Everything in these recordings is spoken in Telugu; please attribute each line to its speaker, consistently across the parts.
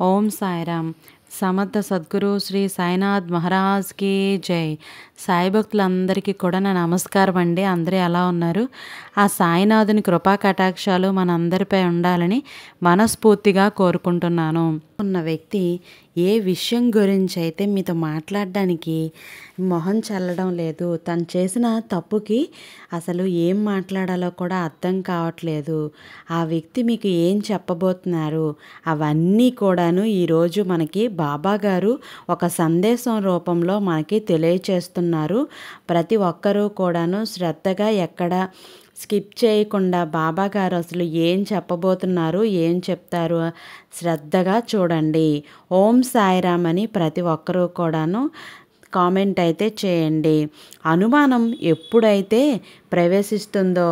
Speaker 1: ఓం సాయిరామ్. సమర్థ సద్గురు శ్రీ సాయినాథ్ మహారాజ్కి జై. సాయి భక్తులందరికీ కూడా నా నమస్కారం అండి. అందరూ ఎలా ఉన్నారు? ఆ సాయినాథుని కృపా కటాక్షాలు మనందరిపై ఉండాలని మనస్ఫూర్తిగా కోరుకుంటున్నాను. ఉన్న వ్యక్తి ఏ విషయం గురించి అయితే మీతో మాట్లాడడానికి మొహం చల్లడం లేదు, తను చేసిన తప్పుకి అసలు ఏం మాట్లాడాలో కూడా అర్థం కావట్లేదు, ఆ వ్యక్తి మీకు ఏం చెప్పబోతున్నారు, అవన్నీ కూడాను ఈరోజు మనకి బాబా గారు ఒక సందేశం రూపంలో మనకి తెలియచేస్తున్నారు. ప్రతి ఒక్కరూ కూడాను శ్రద్ధగా ఎక్కడ స్కిప్ చేయకుండా బాబా గారు అసలు ఏం చెప్పబోతున్నారు, ఏం చెప్తారు శ్రద్ధగా చూడండి. ఓం సాయిరామ్ అని ప్రతి ఒక్కరూ కూడాను కామెంట్ అయితే చేయండి. అనుమానం ఎప్పుడైతే ప్రవేశిస్తుందో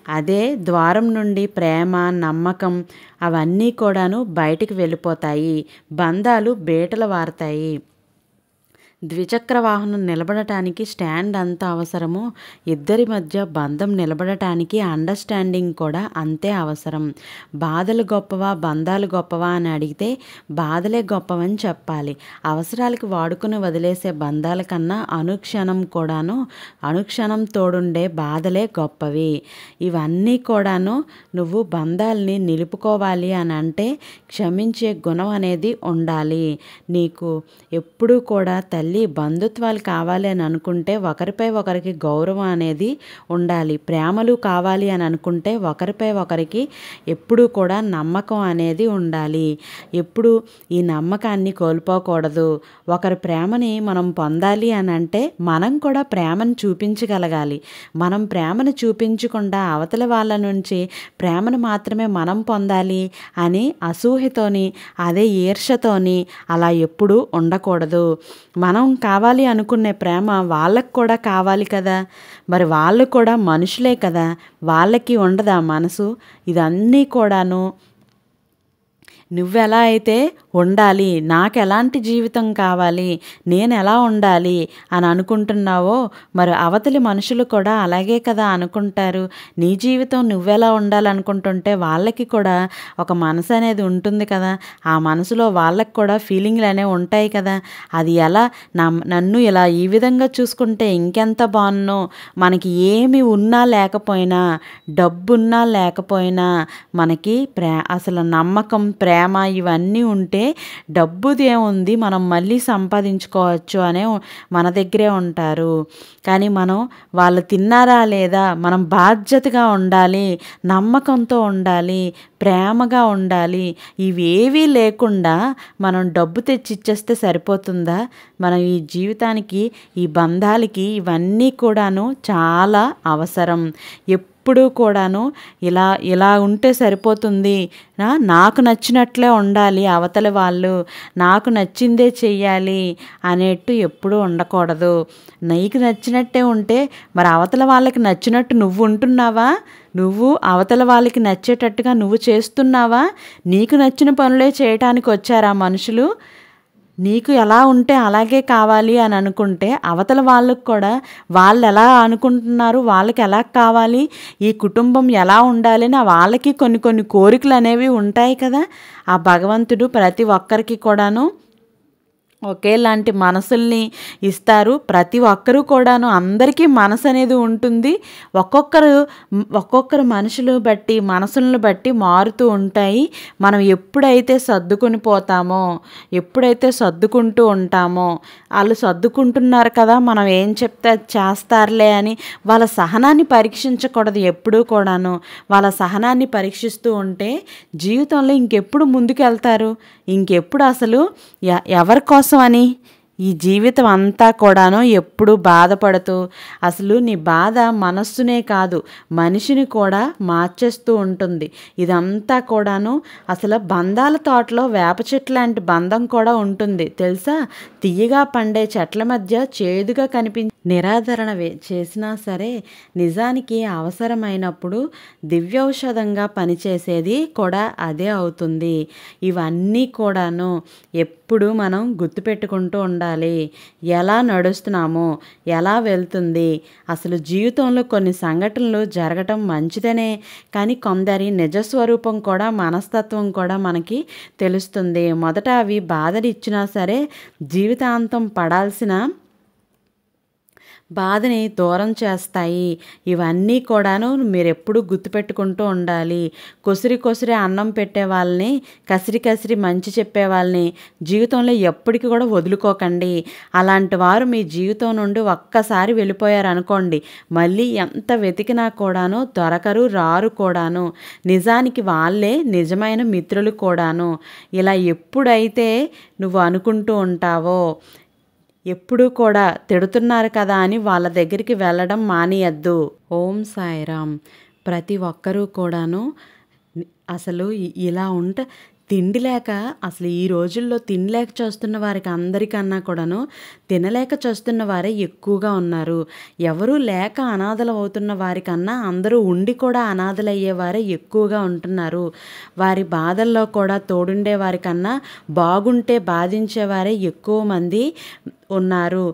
Speaker 1: అదే ద్వారం నుండి ప్రేమ, నమ్మకం అవన్నీ కూడాను బయటికి వెళ్ళిపోతాయి. బంధాలు బీటలు వారుతాయి. ద్విచక్ర వాహనం నిలబడటానికి స్టాండ్ అంత అవసరమో ఇద్దరి మధ్య బంధం నిలబడటానికి అండర్స్టాండింగ్ కూడా అంతే అవసరం. బాధలు గొప్పవా బంధాలు గొప్పవా అని అడిగితే బాధలే గొప్పవని చెప్పాలి. అవసరాలకు వాడుకుని వదిలేసే బంధాల కన్నా అనుక్షణం తోడుండే బాధలే గొప్పవి. ఇవన్నీ కూడాను నువ్వు బంధాలని నిలుపుకోవాలి అని అంటే క్షమించే గుణం అనేది ఉండాలి. నీకు ఎప్పుడూ కూడా తల్లి బంధుత్వాలు కావాలి అని అనుకుంటే ఒకరిపై ఒకరికి గౌరవం అనేది ఉండాలి. ప్రేమలు కావాలి అని అనుకుంటే ఒకరిపై ఒకరికి ఎప్పుడూ కూడా నమ్మకం అనేది ఉండాలి. ఎప్పుడు ఈ నమ్మకాన్ని కోల్పోకూడదు. ఒకరి ప్రేమని మనం పొందాలి అని అంటే మనం కూడా ప్రేమను చూపించగలగాలి. మనం ప్రేమను చూపించకుండా అవతల వాళ్ళ నుంచి ప్రేమను మాత్రమే మనం పొందాలి అని అసూయతోని అదే ఈర్ష్యతోని అలా ఎప్పుడూ ఉండకూడదు. మనం కావాలి అనుకునే ప్రేమ వాళ్ళకు కూడా కావాలి కదా, మరి వాళ్ళు కూడా మనుషులే కదా, వాళ్ళకి ఉండదా మనసు? ఇదన్నీ కూడాను నువ్వెలా అయితే ఉండాలి, నాకు ఎలాంటి జీవితం కావాలి, నేను ఎలా ఉండాలి అని అనుకుంటున్నావో మరి అవతలి మనుషులు కూడా అలాగే కదా అనుకుంటారు. నీ జీవితం నువ్వెలా ఉండాలనుకుంటుంటే వాళ్ళకి కూడా ఒక మనసు అనేది ఉంటుంది కదా, ఆ మనసులో వాళ్ళకి కూడా ఫీలింగ్లు అనేవి ఉంటాయి కదా. అది ఎలా నన్ను ఇలా ఈ విధంగా చూసుకుంటే ఇంకెంత బాగున్నో, మనకి ఏమి ఉన్నా లేకపోయినా డబ్బున్నా లేకపోయినా మనకి అసలు నమ్మకం ప్రేమ ఇవన్నీ ఉంటే డబ్బుది ఏముంది, మనం మళ్ళీ సంపాదించుకోవచ్చు అనే మన దగ్గరే ఉంటారు. కానీ మనం వాళ్ళు తిన్నారా లేదా, మనం బాధ్యతగా ఉండాలి, నమ్మకంతో ఉండాలి, ప్రేమగా ఉండాలి. ఇవేవీ లేకుండా మనం డబ్బు తెచ్చిచ్చేస్తే సరిపోతుందా? మనం ఈ జీవితానికి ఈ బంధాలకి ఇవన్నీ కూడాను చాలా అవసరం. ఎప్పుడూ కూడాను ఇలా ఉంటే సరిపోతుంది, నాకు నచ్చినట్లే ఉండాలి అవతల వాళ్ళు, నాకు నచ్చిందే చెయ్యాలి అనేట్టు ఎప్పుడూ ఉండకూడదు. నీకు నచ్చినట్టే ఉంటే మరి అవతల వాళ్ళకి నచ్చినట్టు నువ్వు ఉంటున్నావా? నువ్వు అవతల వాళ్ళకి నచ్చేటట్టుగా నువ్వు చేస్తున్నావా? నీకు నచ్చిన పనులే చేయటానికి వచ్చారా మనుషులు? నీకు ఎలా ఉంటే అలాగే కావాలి అని అనుకుంటే అవతల వాళ్ళకు కూడా వాళ్ళు ఎలా అనుకుంటున్నారు, వాళ్ళకి ఎలా కావాలి, ఈ కుటుంబం ఎలా ఉండాలి అని వాళ్ళకి కొన్ని కోరికలు అనేవి ఉంటాయి కదా. ఆ భగవంతుడు ప్రతి ఒక్కరికి కూడాను ఒకేలాంటి మనసుల్ని ఇస్తారు. ప్రతి ఒక్కరూ కూడాను అందరికీ మనసు అనేది ఉంటుంది. ఒక్కొక్కరు మనుషులు బట్టి మనసులను బట్టి మారుతూ ఉంటాయి. మనం ఎప్పుడైతే సర్దుకొని పోతామో, ఎప్పుడైతే సర్దుకుంటూ ఉంటామో, వాళ్ళు సర్దుకుంటున్నారు కదా మనం ఏం చెప్తే చేస్తారులే అని వాళ్ళ సహనాన్ని పరీక్షించకూడదు. ఎప్పుడూ కూడాను వాళ్ళ సహనాన్ని పరీక్షిస్తూ ఉంటే జీవితంలో ఇంకెప్పుడు ముందుకెళ్తారు? ఇంకెప్పుడు అసలు ఎవరి కోసం అని ఈ జీవితం అంతా కూడాను ఎప్పుడు బాధపడుతూ అసలు నీ బాధ మనస్సునే కాదు మనిషిని కూడా మార్చేస్తూ ఉంటుంది. ఇదంతా కూడాను అసలు బంధాల తోటలో వేప చెట్టు లాంటి బంధం కూడా ఉంటుంది తెలుసా. తియ్యగా పండే చెట్ల మధ్య చేదుగా నిరాదరణ చేసినా సరే నిజానికి అవసరమైనప్పుడు దివ్యౌషధంగా పనిచేసేది కూడా అదే అవుతుంది. ఇవన్నీ కూడాను ఎప్పుడు మనం గుర్తుపెట్టుకుంటూ ఉండాలి. ఉండాలి, ఎలా నడుస్తున్నామో, ఎలా వెళ్తుంది. అసలు జీవితంలో కొన్ని సంఘటనలు జరగటం మంచిదనే, కానీ కొందరి నిజస్వరూపం కూడా మనస్తత్వం కూడా మనకి తెలుస్తుంది. మొదట అవి బాధనిచ్చినా సరే జీవితాంతం పడాల్సిన బాధని దూరం చేస్తాయి. ఇవన్నీ కూడాను మీరెప్పుడూ గుర్తుపెట్టుకుంటూ ఉండాలి. కొసిరి కొసిరి అన్నం పెట్టే వాళ్ళని, కసిరి కసిరి మంచి చెప్పే వాళ్ళని జీవితంలో ఎప్పటికీ కూడా వదులుకోకండి. అలాంటి వారు మీ జీవితం నుండి ఒక్కసారి వెళ్ళిపోయారనుకోండి, మళ్ళీ ఎంత వెతికినా కూడాను దొరకరు, రారు కూడాను. నిజానికి వాళ్ళే నిజమైన మిత్రులు కూడాను. ఇలా ఎప్పుడైతే నువ్వు అనుకుంటూ ఉంటావో, ఎప్పుడూ కూడా తిడుతున్నారు కదా అని వాళ్ళ దగ్గరికి వెళ్ళడం మానేయద్దు. ఓం సాయిరామ్. ప్రతి ఒక్కరూ కూడాను అసలు ఇలా తిండి లేక, అసలు ఈ రోజుల్లో తినలేక చేస్తున్న వారికి అందరికన్నా కూడాను తినలేక చేస్తున్న వారే ఎక్కువగా ఉన్నారు. ఎవరూ లేక అనాథలు అవుతున్న వారికన్నా అందరూ ఉండి కూడా అనాథలయ్యేవారే ఎక్కువగా ఉంటున్నారు. వారి బాధల్లో కూడా తోడుండే వారికన్నా బాగుంటే బాధించేవారే ఎక్కువ మంది ఉన్నారు.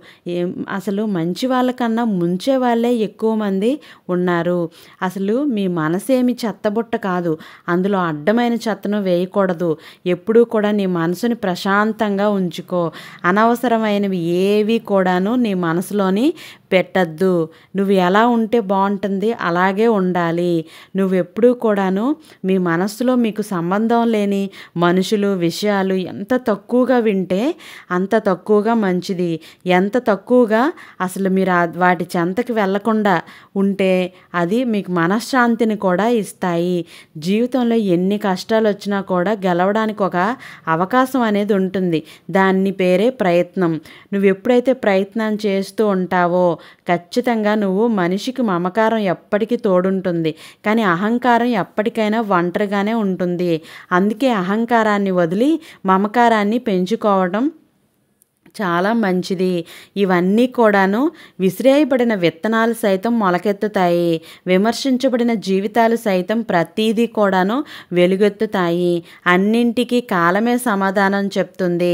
Speaker 1: అసలు మంచి వాళ్ళకన్నా ముంచే వాళ్ళే ఎక్కువ మంది ఉన్నారు. అసలు మీ మనసేమి చెత్తబుట్ట కాదు, అందులో అడ్డమైన చెత్తను వేయకూడదు. ఎప్పుడూ కూడా నీ మనసుని ప్రశాంతంగా ఉంచుకో. అనవసరమైనవి ఏవి కూడాను నీ మనసులోని పెట్టద్దు. నువ్వు ఎలా ఉంటే బాగుంటుంది అలాగే ఉండాలి. నువ్వెప్పుడూ కూడాను మీ మనస్సులో మీకు సంబంధం లేని మనుషులు, విషయాలు ఎంత తక్కువగా వింటే అంత తక్కువగా మంచిది. ఎంత తక్కువగా అసలు మీరు వాటి చెంతకి వెళ్ళకుండా ఉంటే అది మీకు మనశ్శాంతిని కూడా ఇస్తాయి. జీవితంలో ఎన్ని కష్టాలు వచ్చినా కూడా గెలవడానికి ఒక అవకాశం అనేది ఉంటుంది. దాన్ని పేరే ప్రయత్నం. నువ్వు ఎప్పుడైతే ప్రయత్నం చేస్తూ ఉంటావో ఖచ్చితంగా నువ్వు మనిషికి మమకారం ఎప్పటికీ తోడుంటుంది, కానీ అహంకారం ఎప్పటికైనా ఒంటరిగానే ఉంటుంది. అందుకే అహంకారాన్ని వదిలి మమకారాన్ని పెంచుకోవడం చాలా మంచిది. ఇవన్నీ కూడాను విసిరేయబడిన విత్తనాలు సైతం మొలకెత్తుతాయి. విమర్శించబడిన జీవితాలు సైతం ప్రతీదీ కూడాను వెలుగెత్తుతాయి. అన్నింటికీ కాలమే సమాధానం చెప్తుంది.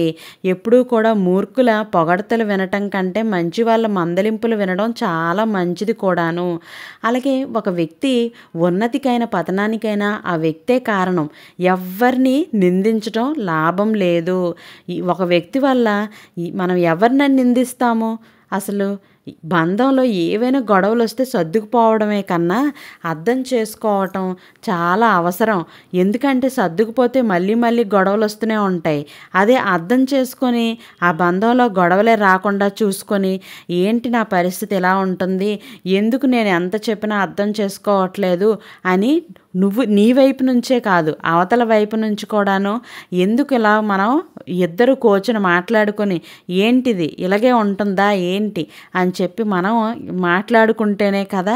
Speaker 1: ఎప్పుడూ కూడా మూర్ఖుల పొగడతలు వినటం కంటే మంచి వాళ్ళ మందలింపులు వినడం చాలా మంచిది కూడాను. అలాగే ఒక వ్యక్తి ఉన్నతికైనా పతనానికైనా ఆ వ్యక్తే కారణం. ఎవ్వరిని నిందించడం లాభం లేదు. ఒక వ్యక్తి వల్ల మనం ఎవరిని నిందిస్తాము? అసలు బంధంలో ఏవైనా గొడవలు వస్తే సర్దుకుపోవడమే కన్నా అర్థం చేసుకోవటం చాలా అవసరం. ఎందుకంటే సర్దుకుపోతే మళ్ళీ మళ్ళీ గొడవలు వస్తూనే ఉంటాయి. అదే అర్థం చేసుకొని ఆ బంధంలో గొడవలే రాకుండా చూసుకొని, ఏంటి నా పరిస్థితి ఇలా ఉంటుంది, ఎందుకు నేను ఎంత చెప్పినా అర్థం చేసుకోవట్లేదు అని నువ్వు నీ వైపు నుంచే కాదు అవతల వైపు నుంచి కూడాను ఎందుకు ఇలా మనం ఇద్దరు కూర్చొని మాట్లాడుకొని ఏంటిది ఇలాగే ఉంటుందా ఏంటి అని చెప్పి మనం మాట్లాడుకుంటేనే కదా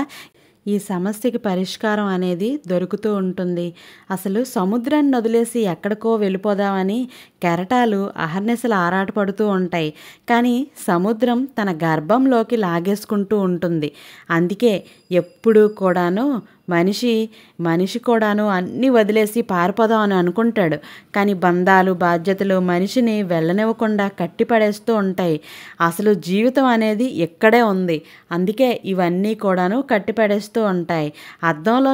Speaker 1: ఈ సమస్యకి పరిష్కారం అనేది దొరుకుతూ ఉంటుంది. అసలు సముద్రాన్ని వదిలేసి ఎక్కడికో వెళ్ళిపోదామని కెరటాలు అహర్నిశలు ఆరాటపడుతూ ఉంటాయి, కానీ సముద్రం తన గర్భంలోకి లాగేసుకుంటూ ఉంటుంది. అందుకే ఎప్పుడూ కూడాను మనిషి కూడాను అన్నీ వదిలేసి పారిపోదాం అని అనుకుంటాడు, కానీ బంధాలు బాధ్యతలు మనిషిని వెళ్ళనివ్వకుండా కట్టిపడేస్తూ ఉంటాయి. అసలు జీవితం అనేది ఇక్కడే ఉంది, అందుకే ఇవన్నీ కూడాను కట్టిపడేస్తూ ఉంటాయి. అద్దంలో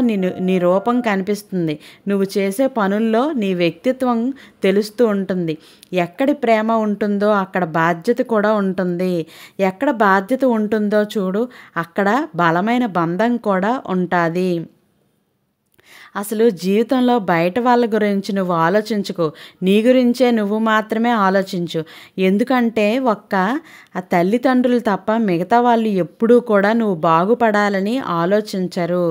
Speaker 1: నీ రూపం కనిపిస్తుంది, నువ్వు చేసే పనుల్లో నీ వ్యక్తిత్వం తెలుస్తూ ఉంటుంది. ఎక్కడి ప్రేమ ఉంటుందో అక్కడ బాధ్యత కూడా ఉంటుంది. ఎక్కడ బాధ్యత ఉంటుందో చూడు, అక్కడ బలమైన బంధం కూడా ఉంటుంది. అసలు జీవితంలో బయట వాళ్ళ గురించి నువ్వు ఆలోచించుకో, నీ గురించే నువ్వు మాత్రమే ఆలోచించు. ఎందుకంటే ఆ తల్లిదండ్రులు తప్ప మిగతా వాళ్ళు ఎప్పుడూ కూడా నువ్వు బాగుపడాలని ఆలోచించరు.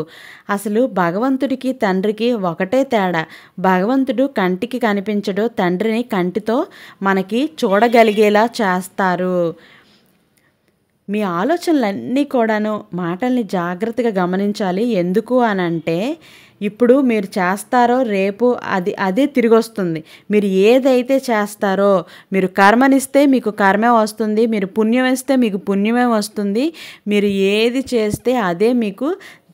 Speaker 1: అసలు భగవంతుడికి తండ్రికి ఒకటే తేడా. భగవంతుడు కంటికి కనిపించడు, తండ్రిని కంటితో మనకి చూడగలిగేలా చేస్తారు. మీ ఆలోచనలన్నీ కూడాను మాటల్ని జాగ్రత్తగా గమనించాలి. ఎందుకు అనంటే ఇప్పుడు మీరు చేస్తారో రేపు అదే తిరిగి వస్తుంది. మీరు ఏదైతే చేస్తారో, మీరు కర్మనిస్తే మీకు కర్మే వస్తుంది, మీరు పుణ్యం ఇస్తే మీకు పుణ్యమే వస్తుంది. మీరు ఏది చేస్తే అదే మీకు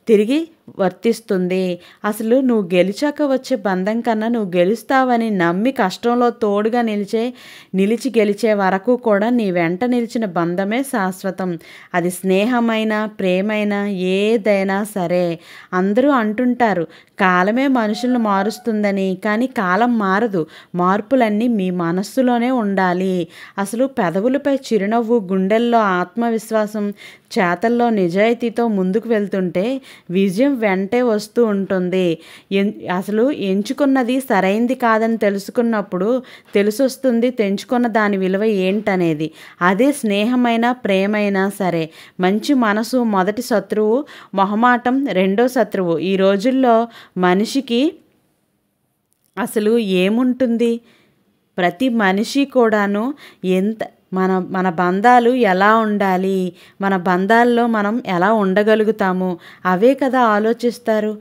Speaker 1: తిరిగి వర్తిస్తుంది. అసలు నువ్వు గెలిచాక వచ్చే బంధం కన్నా నువ్వు గెలుస్తావని నమ్మి కష్టంలో తోడుగా నిలిచి గెలిచే వరకు కూడా నీ వెంట నిలిచిన బంధమే శాశ్వతం. అది స్నేహమైనా ప్రేమైనా ఏదైనా సరే. అందరూ అంటుంటారు కాలమే మనుషులను మారుస్తుందని, కానీ కాలం మారదు. మార్పులన్నీ మీ మనస్సులోనే ఉండాలి. అసలు పెదవులపై చిరునవ్వు, గుండెల్లో ఆత్మవిశ్వాసం, చేతల్లో నిజాయితీతో ముందుకు వెళ్తుంటే విజయం వెంటే వస్తూ ఉంటుంది. అసలు ఎంచుకున్నది సరైంది కాదని తెలుసుకున్నప్పుడు తెలిసొస్తుంది తెంచుకున్న దాని విలువ ఏంటనేది. అదే స్నేహమైనా ప్రేమైనా సరే. మంచి మనసు మొదటి శత్రువు, మొహమాటం రెండో శత్రువు. ఈ రోజుల్లో మనిషికి అసలు ఏముంటుంది? ప్రతి మనిషి కూడాను ఎంత మన బంధాలు ఎలా ఉండాలి, మన బంధాల్లో మనం ఎలా ఉండగలుగుతాము అవే కదా ఆలోచిస్తారు.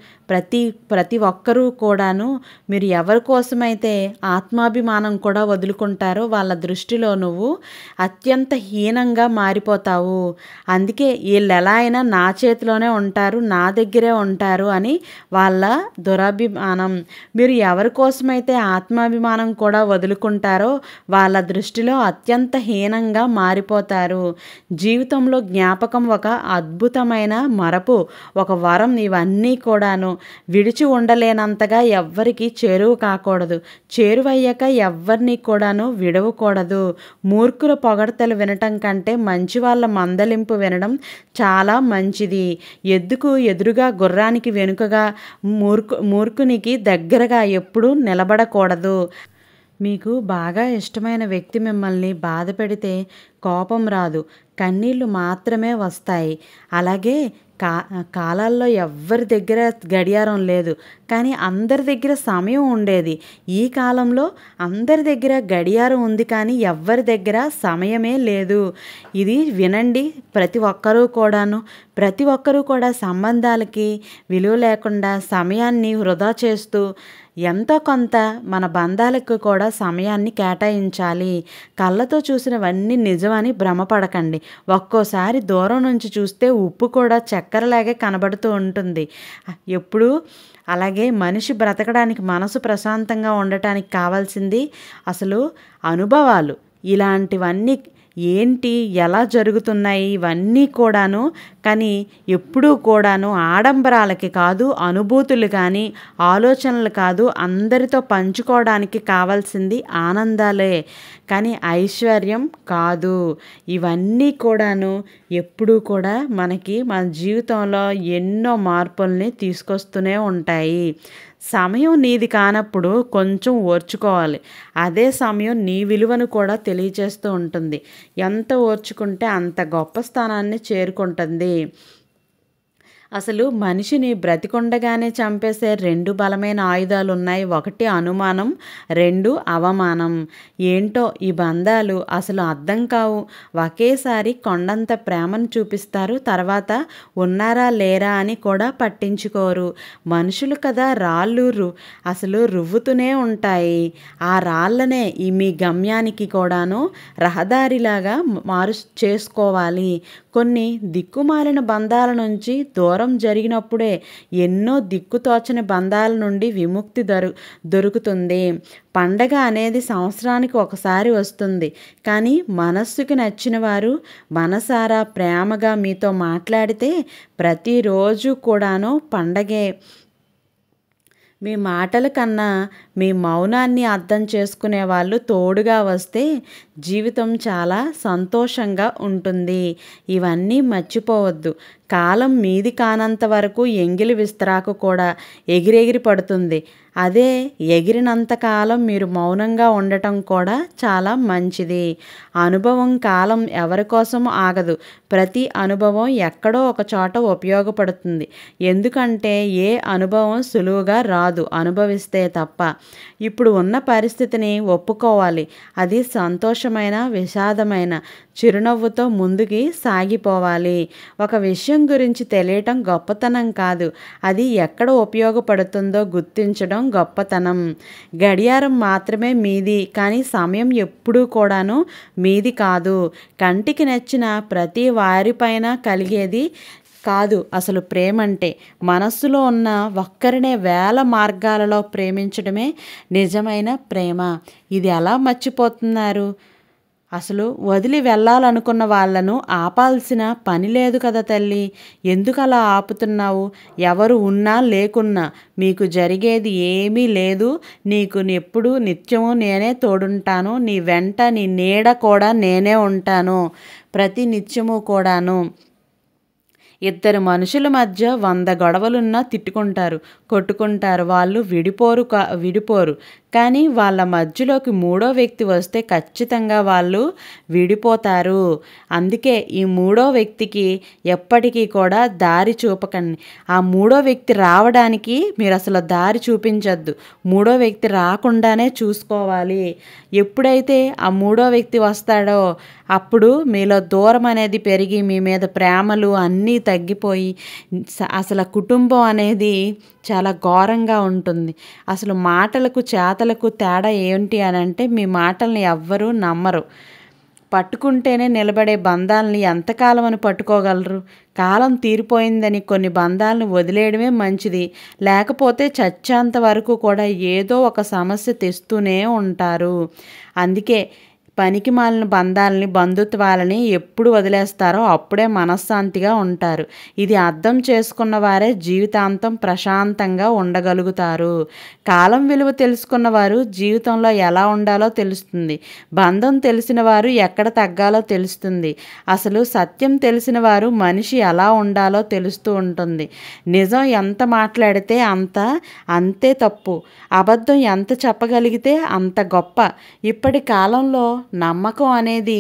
Speaker 1: ప్రతి ఒక్కరూ కూడాను మీరు ఎవరి కోసమైతే ఆత్మాభిమానం కూడా వదులుకుంటారో వాళ్ళ దృష్టిలో నువ్వు అత్యంత హీనంగా మారిపోతావు. అందుకే వీళ్ళు ఎలా అయినా నా చేతిలోనే ఉంటారు, నా దగ్గరే ఉంటారు అని వాళ్ళ దురభిమానం. మీరు ఎవరి కోసమైతే ఆత్మాభిమానం కూడా వదులుకుంటారో వాళ్ళ దృష్టిలో అత్యంత హీనంగా మారిపోతారు. జీవితంలో జ్ఞాపకం ఒక అద్భుతమైన మరపు, ఒక వరం. ఇవన్నీ కూడాను విడిచి ఉండలేనంతగా ఎవ్వరికి చేరువ కాకూడదు. చేరువయ్యాక ఎవ్వరిని కూడాను విడవకూడదు. మూర్ఖుల పొగడ్తలు వినటం కంటే మంచి వాళ్ళ మందలింపు వినడం చాలా మంచిది. ఎదురుగా గుర్రానికి వెనుకగా, మూర్ఖునికి దగ్గరగా ఎప్పుడూ నిలబడకూడదు. మీకు బాగా ఇష్టమైన వ్యక్తి మిమ్మల్ని బాధ పెడితే కోపం రాదు, కన్నీళ్ళు మాత్రమే వస్తాయి. అలాగే కాలాల్లో ఎవ్వరి దగ్గర గడియారం లేదు, కానీ అందరి దగ్గర సమయం ఉండేది. ఈ కాలంలో అందరి దగ్గర గడియారం ఉంది, కానీ ఎవ్వరి దగ్గర సమయమే లేదు. ఇది వినండి ప్రతి ఒక్కరూ కూడా సంబంధాలకి విలువ లేకుండా సమయాన్ని వృధా చేస్తూ ఎంతో కొంత మన బంధాలకు కూడా సమయాన్ని కేటాయించాలి. కళ్ళతో చూసినవన్నీ నిజమని భ్రమపడకండి. ఒక్కోసారి దూరం నుంచి చూస్తే ఉప్పు కూడా చక్కెరలాగే కనబడుతూ ఉంటుంది. ఎప్పుడు అలాగే మనిషి బ్రతకడానికి, మనసు ప్రశాంతంగా ఉండటానికి కావాల్సింది అసలు అనుభవాలు. ఇలాంటివన్నీ ఏంటి, ఎలా జరుగుతున్నాయి ఇవన్నీ కూడాను. కానీ ఎప్పుడూ కూడాను ఆడంబరాలకి కాదు, అనుభూతులు కానీ ఆలోచనలు కాదు, అందరితో పంచుకోవడానికి కావాల్సింది ఆనందాలే, కానీ ఐశ్వర్యం కాదు. ఇవన్నీ కూడాను ఎప్పుడూ కూడా మన జీవితంలో ఎన్నో మార్పుల్ని తీసుకొస్తూనే ఉంటాయి. సమయం నీది కానప్పుడు కొంచెం ఓర్చుకోవాలి. అదే సమయం నీ విలువను కూడా తెలియజేస్తూ ఉంటుంది. ఎంత ఓర్చుకుంటే అంత గొప్ప స్థానాన్ని చేరుకుంటుంది. అసలు మనిషిని బ్రతికుండగానే చంపేసే 2 బలమైన ఆయుధాలు ఉన్నాయి. 1 అనుమానం, 2 అవమానం. ఏంటో ఈ బంధాలు అసలు అర్థం కావు. ఒకేసారి కొండంత ప్రేమను చూపిస్తారు, తర్వాత ఉన్నారా లేరా అని కూడా పట్టించుకోరు. మనుషులు కదా, రాళ్ళు అసలు రువ్వుతూనే ఉంటాయి. ఆ రాళ్ళనే మీ గమ్యానికి కూడాను రహదారిలాగా చేసుకోవాలి. కొన్ని దిక్కుమాలిన బంధాల నుంచి దూరం జరిగినప్పుడే ఎన్నో దిక్కుతోచని బంధాల నుండి విముక్తి దొరుకుతుంది. పండగ అనేది సంవత్సరానికి ఒకసారి వస్తుంది, కానీ మనస్సుకి నచ్చిన వారు మనసారా ప్రేమగా మీతో మాట్లాడితే ప్రతిరోజు కూడాను పండగే. మీ మాటల కన్నా మీ మౌనాన్ని అర్థం చేసుకునే వాళ్ళు తోడుగా వస్తే జీవితం చాలా సంతోషంగా ఉంటుంది. ఇవన్నీ మర్చిపోవద్దు. కాలం మీది కానంత వరకు ఎంగిలి విస్తరాకు కూడా ఎగిరెగిరి పడుతుంది. అదే ఎగిరినంతకాలం మీరు మౌనంగా ఉండటం కూడా చాలా మంచిది. అనుభవం కాలం ఎవరి కోసం ఆగదు. ప్రతి అనుభవం ఎక్కడో ఒక చోట ఉపయోగపడుతుంది. ఎందుకంటే ఏ అనుభవం సులువుగా రాదు, అనుభవిస్తే తప్ప. ఇప్పుడు ఉన్న పరిస్థితిని ఒప్పుకోవాలి. అది సంతోషమైన, విషాదమైన, చిరునవ్వుతో ముందుకి సాగిపోవాలి. ఒక విషయం గురించి తెలియటం గొప్పతనం కాదు, అది ఎక్కడ ఉపయోగపడుతుందో గుర్తించడం గొప్పతనం. గడియారం మాత్రమే మీది, కానీ సమయం ఎప్పుడూ కూడాను మీది కాదు. కంటికి నచ్చిన ప్రతి వారిపైన కాదు అసలు ప్రేమంటే. మనస్సులో ఉన్న ఒక్కరినే వేల మార్గాలలో ప్రేమించడమే నిజమైన ప్రేమ. ఇది ఎలా మర్చిపోతున్నారు? అసలు వదిలి వెళ్ళాలనుకున్న వాళ్ళను ఆపాల్సిన పని లేదు కదా తల్లి. ఎందుకలా ఆపుతున్నావు? ఎవరు ఉన్నా లేకున్నా మీకు జరిగేది ఏమీ లేదు. నీకు ఎప్పుడు నిత్యము నేనే తోడుంటాను. నీ వెంట నీ నీడ కూడా నేనే ఉంటాను ప్రతి నిత్యము కూడాను. ఇద్దరు మనుషుల మధ్య 100 గొడవలున్నా తిట్టుకుంటారు, కొట్టుకుంటారు. వాళ్ళు విడిపోరు. కానీ వాళ్ళ మధ్యలోకి మూడో వ్యక్తి వస్తే ఖచ్చితంగా వాళ్ళు విడిపోతారు. అందుకే ఈ మూడో వ్యక్తికి ఎప్పటికీ కూడా దారి చూపకండి. ఆ మూడో వ్యక్తి రావడానికి మీరు అసలు దారి చూపించద్దు. మూడో వ్యక్తి రాకుండానే చూసుకోవాలి. ఎప్పుడైతే ఆ మూడో వ్యక్తి వస్తాడో అప్పుడు మీలో దూరం అనేది పెరిగి మీ మీద ప్రేమలు అన్నీ తగ్గిపోయి అసలు కుటుంబం అనేది చాలా ఘోరంగా ఉంటుంది. అసలు మాటలకు చేతలకు తేడా ఏంటి అని అంటే మీ మాటల్ని ఎవ్వరూ నమ్మరు. పట్టుకుంటేనే నిలబడే బంధాలని ఎంతకాలం అని పట్టుకోగలరు? కాలం తీరిపోయిందని కొన్ని బంధాలను వదిలేయడమే మంచిది. లేకపోతే చచ్చేంత వరకు కూడా ఏదో ఒక సమస్య తెస్తూనే ఉంటారు. అందుకే పనికి మాలిన బంధాలని బంధుత్వాలని ఎప్పుడు వదిలేస్తారో అప్పుడే మనశ్శాంతిగా ఉంటారు. ఇది అర్థం చేసుకున్న వారే జీవితాంతం ప్రశాంతంగా ఉండగలుగుతారు. కాలం విలువ తెలుసుకున్న వారు జీవితంలో ఎలా ఉండాలో తెలుస్తుంది. బంధం తెలిసిన వారు ఎక్కడ తగ్గాలో తెలుస్తుంది. అసలు సత్యం తెలిసిన వారు మనిషి ఎలా ఉండాలో తెలుస్తూ ఉంటుంది. నిజం ఎంత మాట్లాడితే అంతే తప్పు. అబద్ధం ఎంత చెప్పగలిగితే అంత గొప్ప. ఇప్పటి కాలంలో నమ్మకం అనేది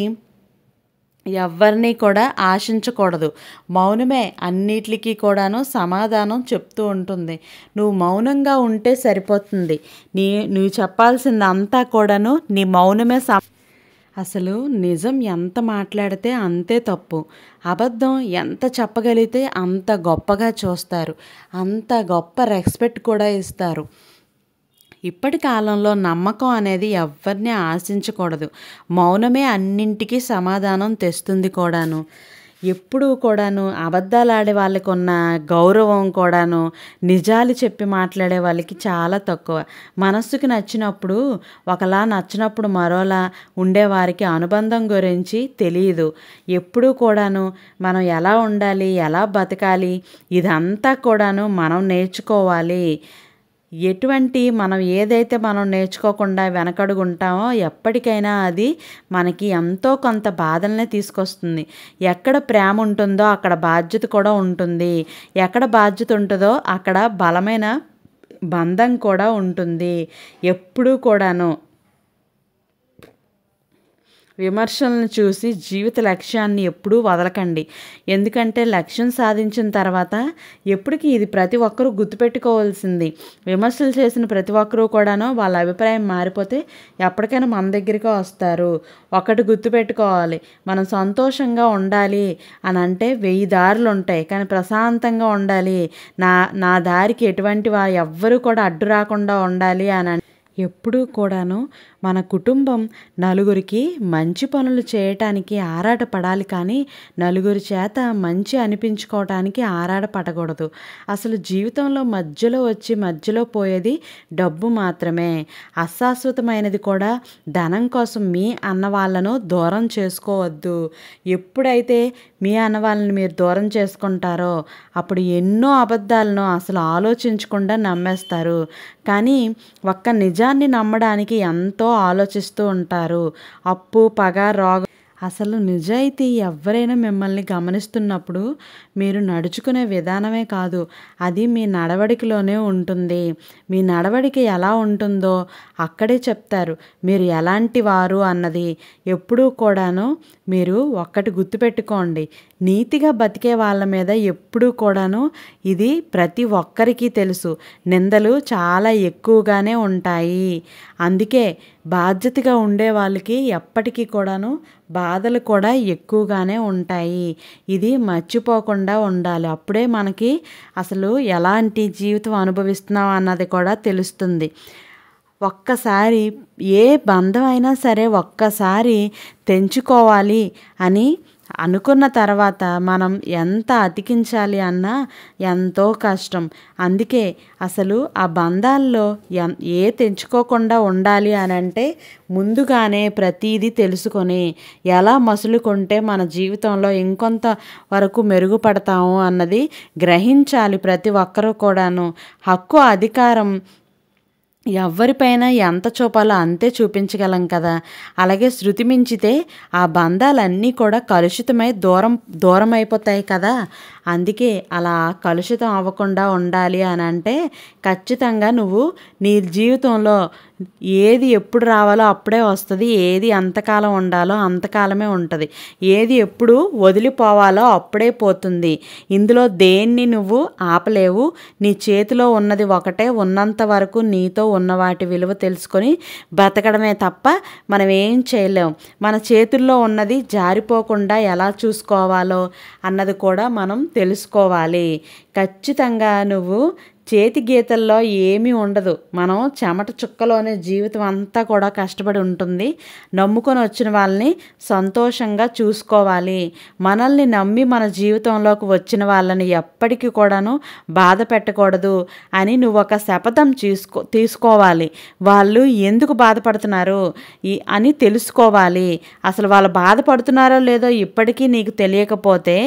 Speaker 1: ఎవరిని కూడా ఆశించకూడదు. మౌనమే అన్నిటికీ కూడాను సమాధానం చెప్తూ ఉంటుంది. నువ్వు మౌనంగా ఉంటే సరిపోతుంది. నువ్వు చెప్పాల్సిందంతా కూడాను నీ మౌనమే. అసలు నిజం ఎంత మాట్లాడితే అంతే తప్పు. అబద్ధం ఎంత చెప్పగలిగితే అంత గొప్పగా చూస్తారు. అంత గొప్ప రెస్పెక్ట్ కూడా ఇస్తారు. ఇప్పటి కాలంలో నమ్మకం అనేది ఎవరిని ఆశించకూడదు. మౌనమే అన్నింటికీ సమాధానం తెస్తుంది కూడాను. ఎప్పుడూ కూడాను అబద్ధాలు ఆడే వాళ్ళకి ఉన్న గౌరవం కూడాను నిజాలు చెప్పి మాట్లాడే వాళ్ళకి చాలా తక్కువ. మనస్సుకి నచ్చినప్పుడు ఒకలా, నచ్చినప్పుడు మరోలా ఉండేవారికి అనుబంధం గురించి తెలియదు. ఎప్పుడూ కూడాను మనం ఎలా ఉండాలి, ఎలా బతకాలి ఇదంతా కూడాను మనం నేర్చుకోవాలి. మనం ఏదైతే మనం నేర్చుకోకుండా వెనకడుగుంటామో ఎప్పటికైనా అది మనకి ఎంతో కొంత బాధలనే తీసుకొస్తుంది. ఎక్కడ ప్రేమ ఉంటుందో అక్కడ బాధ్యత కూడా ఉంటుంది. ఎక్కడ బాధ్యత ఉంటుందో అక్కడ బలమైన బంధం కూడా ఉంటుంది. ఎప్పుడూ కూడాను విమర్శలను చూసి జీవిత లక్ష్యాన్ని ఎప్పుడూ వదలకండి. ఎందుకంటే లక్ష్యం సాధించిన తర్వాత ఎప్పటికీ ఇది ప్రతి ఒక్కరూ గుర్తుపెట్టుకోవాల్సింది. విమర్శలు చేసిన ప్రతి ఒక్కరూ కూడాను వాళ్ళ అభిప్రాయం మారిపోతే ఎప్పటికైనా మన దగ్గరికి వస్తారు. ఒకటి గుర్తుపెట్టుకోవాలి, మనం సంతోషంగా ఉండాలి అని అంటే 1000 దారులు ఉంటాయి. కానీ ప్రశాంతంగా ఉండాలి, నా దారికి ఎటువంటి వారు ఎవ్వరూ కూడా అడ్డు రాకుండా ఉండాలి అని ఎప్పుడూ కూడాను మన కుటుంబం నలుగురికి మంచి పనులు చేయటానికి ఆరాటపడాలి. కానీ నలుగురి చేత మంచి అనిపించుకోవటానికి ఆరాటపడకూడదు. అసలు జీవితంలో మధ్యలో వచ్చి మధ్యలో పోయేది డబ్బు మాత్రమే. అశాశ్వతమైనది కూడా. ధనం కోసం మీ అన్నవాళ్ళను దూరం చేసుకోవద్దు. ఎప్పుడైతే మీ అన్నవాళ్ళని మీరు దూరం చేసుకుంటారో అప్పుడు ఎన్నో అబద్ధాలను అసలు ఆలోచించకుండా నమ్మేస్తారు. కానీ ఒక్క నిజాన్ని నమ్మడానికి ఎంతో ఆలోచిస్తూ ఉంటారు. అప్పు, పగ, రోగం. అసలు నిజాయితీ ఎవరైనా మిమ్మల్ని గమనిస్తున్నప్పుడు మీరు నడుచుకునే విధానమే కాదు, అది మీ నడవడికలోనే ఉంటుంది. మీ నడవడిక ఎలా ఉంటుందో అక్కడే చెప్తారు మీరు ఎలాంటి వారు అన్నది. ఎప్పుడూ కూడాను మీరు ఒక్కటి గుర్తుపెట్టుకోండి, నీతిగా బతికే వాళ్ళ మీద ఎప్పుడూ కూడాను ఇది ప్రతి ఒక్కరికి తెలుసు, నిందలు చాలా ఎక్కువగానే ఉంటాయి. అందుకే బాధ్యతగా ఉండే వాళ్ళకి ఎప్పటికీ కూడాను బాధలు కూడా ఎక్కువగానే ఉంటాయి. ఇది మర్చిపోకుండా ఉండాలి. అప్పుడే మనకి అసలు ఎలాంటి జీవితం అనుభవిస్తున్నాం అన్నది కూడా తెలుస్తుంది. ఒక్కసారి ఏ బంధం అయినా సరే ఒక్కసారి తెంచుకోవాలి అని అనుకున్న తర్వాత మనం ఎంత అతికించాలి అన్నా ఎంతో కష్టం. అందుకే అసలు ఆ బంధాల్లో తెంచుకోకుండా ఉండాలి అనంటే ముందుగానే ప్రతీదీ తెలుసుకొని ఎలా మసులుకుంటే మన జీవితంలో ఇంకొంత వరకు మెరుగుపడతాము అన్నది గ్రహించాలి ప్రతి ఒక్కరూ కూడాను. హక్కు, అధికారం ఎవరిపైన ఎంత చూపాలో అంతే చూపించగలం కదా. అలాగే శృతి మించితే ఆ బంధాలన్నీ కూడా కలుషితమై దూరం అయిపోతాయి కదా. అందుకే అలా కలుషితం అవ్వకుండా ఉండాలి అని అంటే ఖచ్చితంగా నువ్వు నీ జీవితంలో ఏది ఎప్పుడు రావాలో అప్పుడే వస్తుంది, ఏది ఎంతకాలం ఉండాలో అంతకాలమే ఉంటుంది, ఏది ఎప్పుడు వదిలిపోవాలో అప్పుడే పోతుంది. ఇందులో దేన్ని నువ్వు ఆపలేవు. నీ చేతిలో ఉన్నది ఒకటే, ఉన్నంత వరకు నీతో ఉన్న వాటి విలువ తెలుసుకొని బ్రతకడమే తప్ప మనం ఏం చేయలేం. మన చేతుల్లో ఉన్నది జారిపోకుండా ఎలా చూసుకోవాలో అన్నది కూడా మనం తెలుసుకోవాలి. ఖచ్చితంగా నువ్వు చేతి గీతల్లో ఏమీ ఉండదు. మనం చెమట చుక్కలోనే జీవితం అంతా కూడా కష్టపడి ఉంటుంది. నమ్ముకొని వచ్చిన వాళ్ళని సంతోషంగా చూసుకోవాలి. మనల్ని నమ్మి మన జీవితంలోకి వచ్చిన వాళ్ళని ఎప్పటికీ కూడాను బాధ పెట్టకూడదు అని నువ్వు ఒక శపథం తీసుకోవాలి. వాళ్ళు ఎందుకు బాధపడుతున్నారు అని తెలుసుకోవాలి. అసలు వాళ్ళు బాధపడుతున్నారో లేదో ఇప్పటికీ నీకు తెలియకపోతే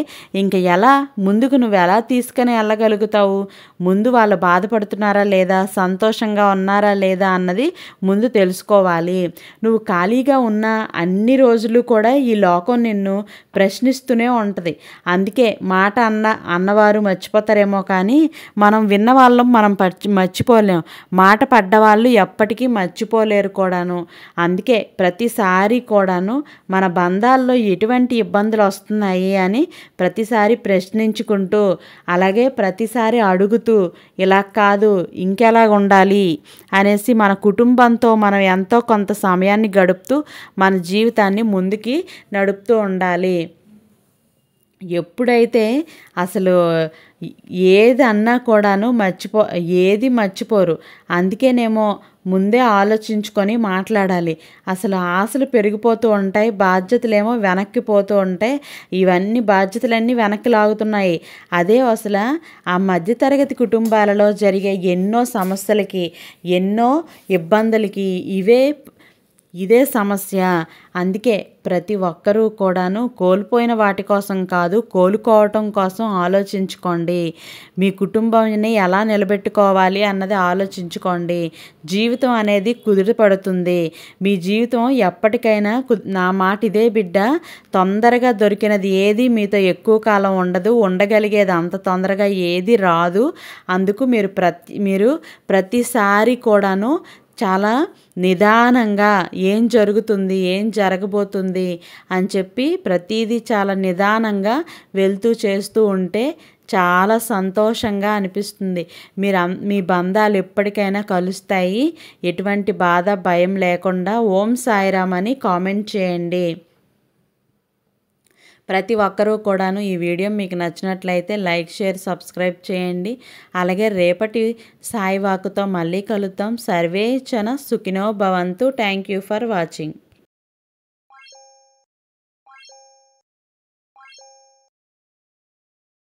Speaker 1: ఇంక ఎలా ముందుకు నువ్వు ఎలా తీసుకొని వెళ్ళగలుగుతావు? ముందు వాళ్ళు బాధపడుతున్నారా లేదా, సంతోషంగా ఉన్నారా లేదా అన్నది ముందు తెలుసుకోవాలి. నువ్వు ఖాళీగా ఉన్న అన్ని రోజులు కూడా ఈ లోకం నిన్ను ప్రశ్నిస్తూనే ఉంటుంది. అందుకే మాట అన్నవారు మర్చిపోతారేమో కానీ మనం విన్న వాళ్ళం మనం మర్చిపోలేం. మాట పడ్డవాళ్ళు ఎప్పటికీ మర్చిపోలేరు కూడాను. అందుకే ప్రతిసారి కూడాను మన బంధాల్లో ఎటువంటి ఇబ్బందులు వస్తున్నాయి అని ప్రతిసారి ప్రశ్నించుకుంటూ, అలాగే ప్రతిసారి అడుగుతూ ఇలా కాదు ఇంకెలా ఉండాలి అనేసి మన కుటుంబంతో మనం ఎంతో కొంత సమయాన్ని గడుపుతూ మన జీవితాన్ని ముందుకి నడుపుతూ ఉండాలి. ఎప్పుడైతే అసలు ఏది అన్నా కూడాను ఏది మర్చిపోరు. అందుకేనేమో ముందే ఆలోచించుకొని మాట్లాడాలి. అసలు ఆశలు పెరిగిపోతూ ఉంటాయి, బాధ్యతలేమో వెనక్కిపోతూ ఉంటాయి. ఇవన్నీ బాధ్యతలన్నీ వెనక్కి లాగుతున్నాయి. అదే అసలు ఆ మధ్యతరగతి కుటుంబాలలో జరిగే ఎన్నో సమస్యలకి, ఎన్నో ఇబ్బందులకి ఇదే సమస్య. అందుకే ప్రతి ఒక్కరూ కూడాను కోల్పోయిన వాటి కోసం కాదు, కోలుకోవటం కోసం ఆలోచించుకోండి. మీ కుటుంబాన్ని ఎలా నిలబెట్టుకోవాలి అన్నది ఆలోచించుకోండి. జీవితం అనేది కుదిరిపడుతుంది. మీ జీవితం ఎప్పటికైనా నా మాట ఇదే బిడ్డ, తొందరగా దొరికినది ఏది మీతో ఎక్కువ కాలం ఉండదు, ఉండగలిగేది అంత తొందరగా ఏది రాదు. అందుకు మీరు ప్రతిసారి కూడాను చాలా నిదానంగా ఏం జరుగుతుంది, ఏం జరగబోతుంది అని చెప్పి ప్రతిదీ చాలా నిదానంగా వెళ్తూ చేస్తూ ఉంటే చాలా సంతోషంగా అనిపిస్తుంది. మీ బంధాలు ఎప్పటికైనా కలుస్తాయి. ఎటువంటి బాధ, భయం లేకుండా ఓం సాయిరామ్ అని కామెంట్ చేయండి. ప్రతి ఒక్కరూ కూడాను ఈ వీడియో మీకు నచ్చినట్లయితే లైక్, షేర్, సబ్స్క్రైబ్ చేయండి. అలాగే రేపటి సాయి వాక్కుతో మళ్ళీ కలుద్దాం. సర్వే జన సుఖినో భవంతు. Thank you for watching.